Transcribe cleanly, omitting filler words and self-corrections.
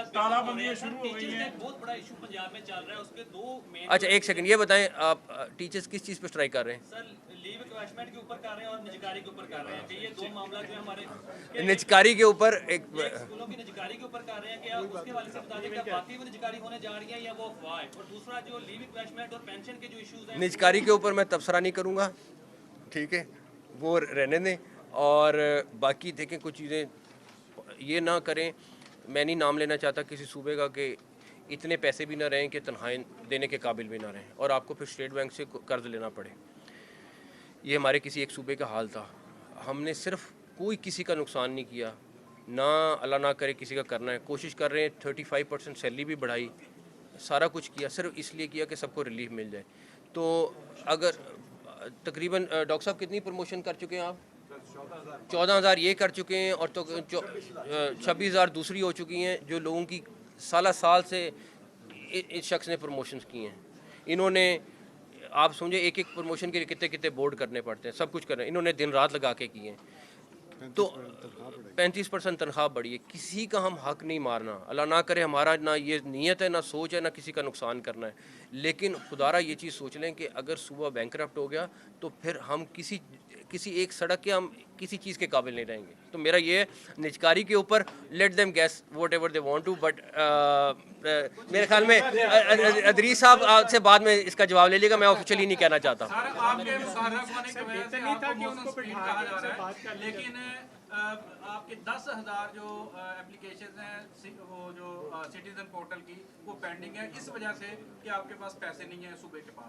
तालाबंदी शुरू हो गई है। बहुत बड़ा इशू पंजाब में चल रहा है, उसके दो मेन। अच्छा एक सेकंड, ये बताएं आप टीचर्स किस चीज़ पे स्ट्राइक कर रहे हैं? सर लीव इक्वेशमेंट के ऊपर कर रहे हैं और निजकारी के ऊपर कर रहे हैं कि ये दो मामला जो है हमारे निजकारी के ऊपर एक स्कूलों की निजकारी के ऊपर कर रहे हैं कि आप उसके वाले से बता दें कि वाकई वो निजकारी होने जा रही है या वो अफवाह है। और दूसरा जो लीव इक्वेशमेंट और पेंशन के जो इश्यूज हैं, निजकारी के ऊपर मैं तबसरा नहीं करूँगा, ठीक है, वो रहने दें। और बाकी देखें कुछ चीज़ें ये ना करें, मैं नहीं नाम लेना चाहता किसी सूबे का कि इतने पैसे भी ना रहें कि तनख्वाहें देने के काबिल भी ना रहें और आपको फिर स्टेट बैंक से कर्ज लेना पड़े। ये हमारे किसी एक सूबे का हाल था। हमने सिर्फ कोई किसी का नुकसान नहीं किया, ना अल्लाह ना करे किसी का करना है। कोशिश कर रहे हैं 35% सैलरी भी बढ़ाई, सारा कुछ किया, सिर्फ इसलिए किया कि सबको रिलीफ मिल जाए। तो अगर तकरीबन डॉक्टर साहब कितनी प्रमोशन कर चुके हैं आप? 14,000 ये कर चुके हैं और तो 26,000 दूसरी हो चुकी हैं जो लोगों की साल से इस शख्स ने प्रमोशंस की हैं। इन्होंने आप समझे एक एक प्रमोशन के लिए कितने कितने बोर्ड करने पड़ते हैं, सब कुछ करना है, इन्होंने दिन रात लगा के किए हैं। तो 35% तनख्वाह बढ़ी है। किसी का हम हक नहीं मारना, अल्लाह ना करे हमारा ना ये नीयत है, ना सोच है, ना किसी का नुकसान करना है। लेकिन खुदारा ये चीज़ सोच लें कि अगर सूबा बैंकरप्ट हो गया तो फिर हम किसी एक सड़क के हम किसी चीज़ के काबिल नहीं रहेंगे। तो मेरा ये है निजकारी के ऊपर let them guess whatever they want to, but मेरे ख्याल में अदरीस साहब से बाद में इसका जवाब ले लीजिएगा, मैं ऑफिशियली नहीं कहना चाहता। आपके मुशारफ होने की वजह से आपको मौसम स्पीड कहा जा रहा है, लेकिन आपके 10,000 जो एप्लीकेशन हैं वो जो सिटीजन पोर्टल की वो पेंडिंग है इस वजह से कि आपके पास पैसे नहीं है सूबे के पास।